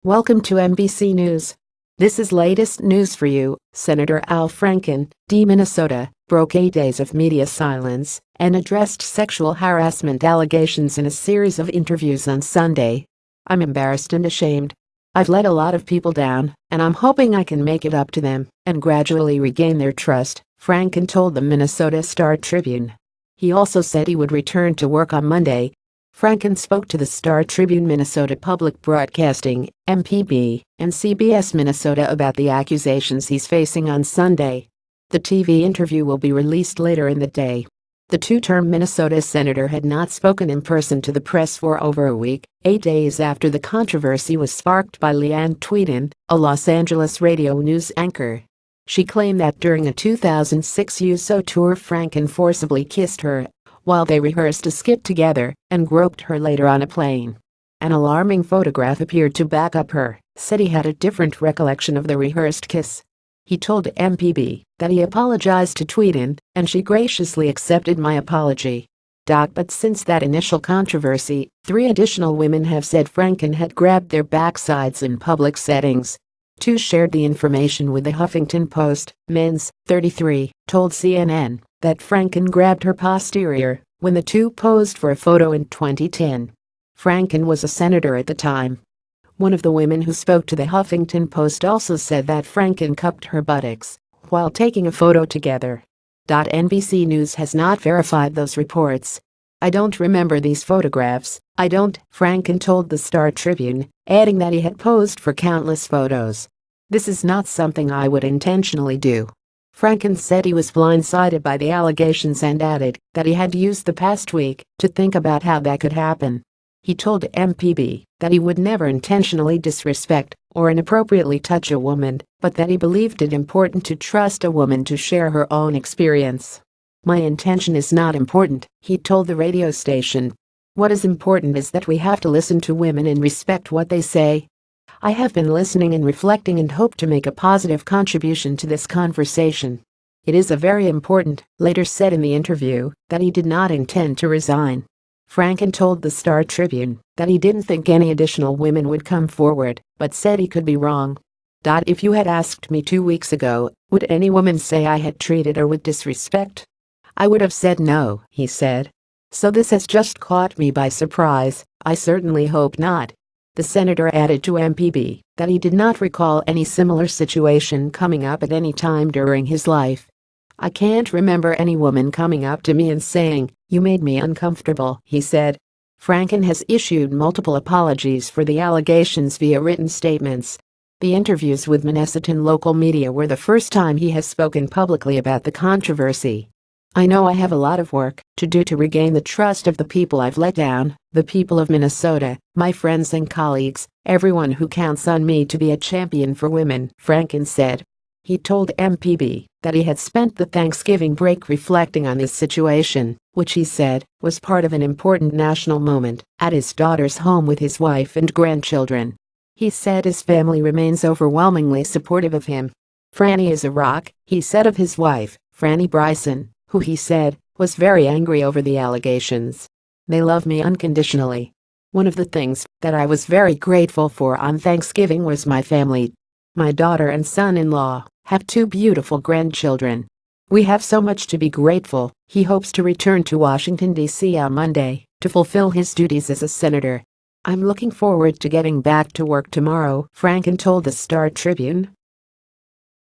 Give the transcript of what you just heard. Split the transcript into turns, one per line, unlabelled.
Welcome to NBC News. This is latest news for you. Senator Al Franken, D. Minnesota, broke 8 days of media silence and addressed sexual harassment allegations in a series of interviews on Sunday. "I'm embarrassed and ashamed. I've let a lot of people down, and I'm hoping I can make it up to them and gradually regain their trust," Franken told the Minnesota Star-Tribune. He also said he would return to work on Monday. Franken spoke to the Star-Tribune Minnesota Public Broadcasting, MPB, and CBS Minnesota about the accusations he's facing on Sunday. The TV interview will be released later in the day. The two-term Minnesota senator had not spoken in person to the press for over a week, 8 days after the controversy was sparked by Leanne Tweeden, a Los Angeles radio news anchor. She claimed that during a 2006 USO tour, Franken forcibly kissed her while they rehearsed a skit together and groped her later on a plane. An alarming photograph appeared to back up her, said he had a different recollection of the rehearsed kiss. He told MPB that he apologized to Tweeden, and she graciously accepted my apology. But since that initial controversy, 3 additional women have said Franken had grabbed their backsides in public settings. 2 shared the information with the Huffington Post. Men's, 33, told CNN that Franken grabbed her posterior when the 2 posed for a photo in 2010. Franken was a senator at the time. One of the women who spoke to the Huffington Post also said that Franken cupped her buttocks while taking a photo together. NBC News has not verified those reports. "I don't remember these photographs, I don't," Franken told the Star-Tribune, adding that he had posed for countless photos. "This is not something I would intentionally do." Franken said he was blindsided by the allegations and added that he had used the past week to think about how that could happen. He told MPB that he would never intentionally disrespect or inappropriately touch a woman, but that he believed it important to trust a woman to share her own experience. "My intention is not important," he told the radio station. "What is important is that we have to listen to women and respect what they say. I have been listening and reflecting and hope to make a positive contribution to this conversation. It is a very important," later said in the interview that he did not intend to resign. Franken told the Star-Tribune that he didn't think any additional women would come forward, but said he could be wrong. "If you had asked me 2 weeks ago, would any woman say I had treated her with disrespect? I would have said no," he said. "So this has just caught me by surprise. I certainly hope not." The senator added to MPB that he did not recall any similar situation coming up at any time during his life. "I can't remember any woman coming up to me and saying, 'You made me uncomfortable,'" he said. Franken has issued multiple apologies for the allegations via written statements. The interviews with Minnesotan local media were the first time he has spoken publicly about the controversy. "I know I have a lot of work to do to regain the trust of the people I've let down, the people of Minnesota, my friends and colleagues, everyone who counts on me to be a champion for women," Franken said. He told MPB that he had spent the Thanksgiving break reflecting on his situation, which he said was part of an important national moment, at his daughter's home with his wife and grandchildren. He said his family remains overwhelmingly supportive of him. "Franny is a rock," he said of his wife, Franny Bryson, who he said was very angry over the allegations. "They love me unconditionally. One of the things that I was very grateful for on Thanksgiving was my family. My daughter and son-in-law have 2 beautiful grandchildren. We have so much to be grateful." He hopes to return to Washington, D.C. on Monday to fulfill his duties as a senator. "I'm looking forward to getting back to work tomorrow," Franken told the Star-Tribune.